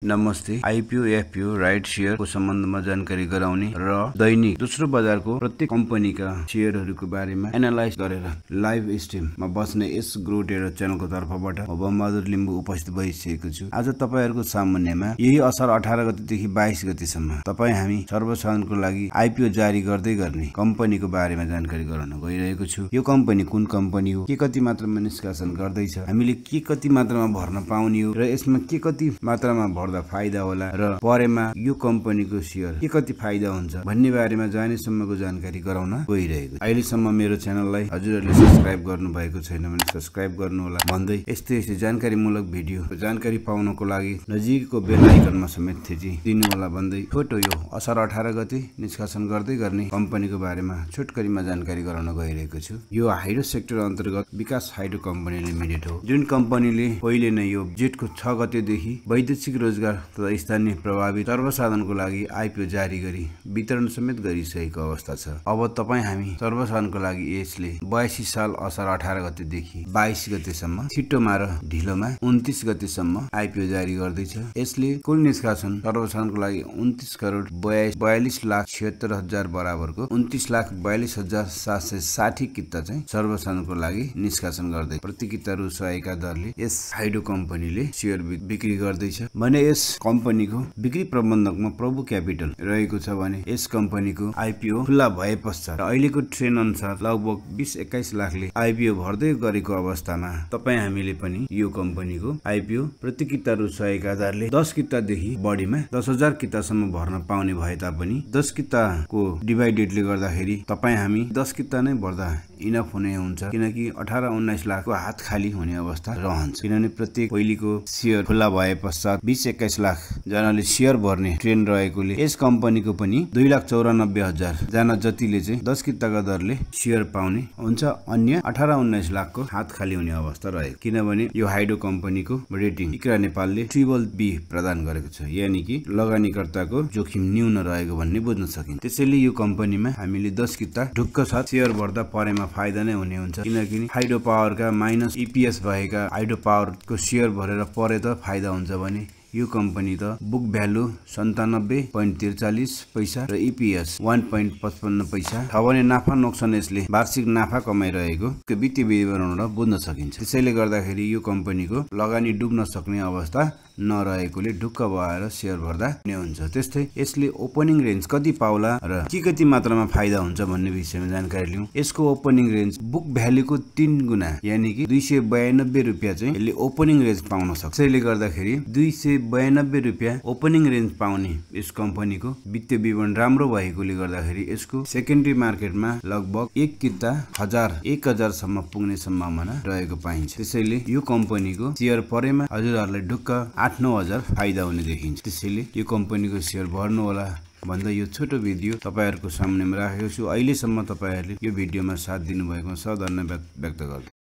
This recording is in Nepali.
नमस्ते। आईपीओ एफपीओ राइट शेयर को सम्बन्धमा जानकारी गराउने र दैनिक दोस्रो बजारको प्रत्येक कम्पनीका शेयरहरूको बारेमा एनालाइज गरेर लाइभ स्ट्रिममा बस्ने यस ग्रो ट्रेडर च्यानलको तर्फबाट म बमबहादुर लिम्बू उपस्थित भइसकेको छु। आज तपाईहरुको सामुन्नेमा यही असार 18 गतेदेखि 22 गतेसम्म तपाई हामी सर्वसाधारणको लागि आईपीओ जारी गर्दै गर्ने कम्पनीको बारेमा जानकारी गराउन गइरहेको छु। यो कम्पनी कुन कम्पनी हो, के कति मात्रामा निष्कासन गर्दैछ, हामीले के कति मात्रामा भर्न पाउने हो र यसमा के कति मात्रामा भर्दा फाइदा होला र परेमा यो कम्पनीको शेयर के कति फाइदा हुन्छ भन्ने बारेमा जानेसम्मको जानकारी गराउन गइरहेको छु। अहिलेसम्म मेरो च्यानललाई हजुरहरूले सब्स्क्राइब गर्नु भएको छैन भने सब्स्क्राइब गर्नु होला भन्दै यस्तै जानकारीमूलक भिडियो जानकारी पाउनको लागि नजिकको बेल आइकनमा समेत थिची दिनु होला भन्दै छोटो यो असार 18 गते निष्कासन गर्दै गर्ने कम्पनीको बारेमा छोटकरीमा जानकारी गराउन गइरहेको छु। यो हाइड्रो सेक्टर अन्तर्गत विकास हाइड्रो कम्पनी लिमिटेड हो, जुन कम्पनीले पहिले नै यो जेठको 6 गतेदेखि वैदेशिक रोजगार तथा स्थानीय प्रभावित सर्वसाधारणको लागि आईपीओ जारी गरी वितरण समेत गरिसकेको अवस्था छ। अब तपाई हामी सर्वसाधारणको लागि यसले 82 साल असार 18 गतेदेखि 22 गतेसम्म छिटोमा र ढिलोमा 29 गतेसम्म आईपीओ जारी गर्दैछ। यसले कुल निष्कासन सर्वसाधारणको लागि 29 करोड 42 लाख 76 हजार बराबरको 29 लाख 42 हजार 760 किता चाहिँ सर्वसाधारणको लागि निष्कासन गर्दै प्रति किता रु 100 का दरले यस हाइड्रो कम्पनीले शेयर बिक्री गर्दैछ भने यस कम्पनीको बिक्री प्रबन्धकमा प्रभु क्यापिटल रहेको छ भने यस कम्पनीको आईपीओ खुला भए पश्चात अहिलेको ट्रेन्ड अनुसार लगभग 20-21 लाखले आईपीओ भर्दै गरेको अवस्थामा तपाई हामीले पनि यो कम्पनीको आईपीओ प्रति किता रु 100 का दरले 10 कितादेखि बढीमा 10,000 कितासम्म भर्न पाउने भए तापनि 10 किताको डिभाइडेडले गर्दाखेरि तपाई हामी 10 किता नै भर्दा इनफ हुने हुन्छ, किनकि 18-19 लाखको हात खाली हुने अवस्था रहन्छ। किनभने प्रत्येक पहिलेको शेयर खुला भए पश्चात 20-21 लाख जनाले शेयर भर्ने ट्रेन्ड रहेकोले यस कम्पनीको पनि 2,94,000 जना जतिले चाहिँ 10 किताका दरले शेयर पाउने हुन्छ। अन्य 18-19 लाखको हात खाली हुने अवस्था रहेको, किनभने यो हाइड्रो कम्पनीको रेटिङ इक्रा नेपालले BBB प्रदान गरेको छ, यानि कि लगानीकर्ताको जोखिम न्यून रहेको भन्ने बुझ्न सकिन्छ। त्यसैले यो कम्पनीमा हामीले 10 किता ढुक्क साथ शेयर भर्दा परेमा फाइदा नै हुने हुन्छ, किनकि हाइड्रो पावरका माइनस ईपीएस भएका हाइड्रो पावरको शेयर भरेर परे त फाइदा हुन्छ भने यो कम्पनी त बुक भ्यालु 97.43 पैसा र ईपीएस 1.55 पैसा छ भने नाफा नोक्सान यसले वार्षिक नाफा कमाइरहेको वित्तीय विवरणबाट बुझ्न सकिन्छ। त्यसैले गर्दाखेरि यो कम्पनीको लगानी डुब्न सक्ने अवस्था नरहेकोले ढुक्क भएर शेयर भर्दा नै हुन्छ। त्यस्तै यसले ओपनिङ रेन्ज कति पाउला र के कति मात्रामा फाइदा हुन्छ भन्ने विषयमा जानकारी लिउँ। यसको ओपनिङ रेन्ज बुक भ्यालुको 3 गुणा यानि कि 292 रुपैयाँ चाहिँ यसले ओपनिङ रेन्ज पाउन सक्छ। त्यसैले गर्दाखेरि 292 रुपैयाँ ओपनिङ रेन्ज पाउने यस कम्पनीको वित्तीय विवरण राम्रो भएकोले गर्दाखेरि यसको सेकेन्डरी मार्केटमा लगभग 1 किता 1000 सम्म पुग्ने सम्भावना रहेको पाइन्छ। त्यसैले यो कम्पनीको शेयर परेमा हजुरहरूलाई ढुक्क 8-9 हजार फाइदा हुने देखिन्छ। त्यसैले यो कम्पनीको शेयर भर्नु होला भन्दै यो छोटो भिडियो तपाईहरुको सामनेमा राखेको छु। अहिलेसम्म तपाईहरुले यो भिडियोमा साथ दिनुभएकोमा धन्यवाद व्यक्त गर्छु।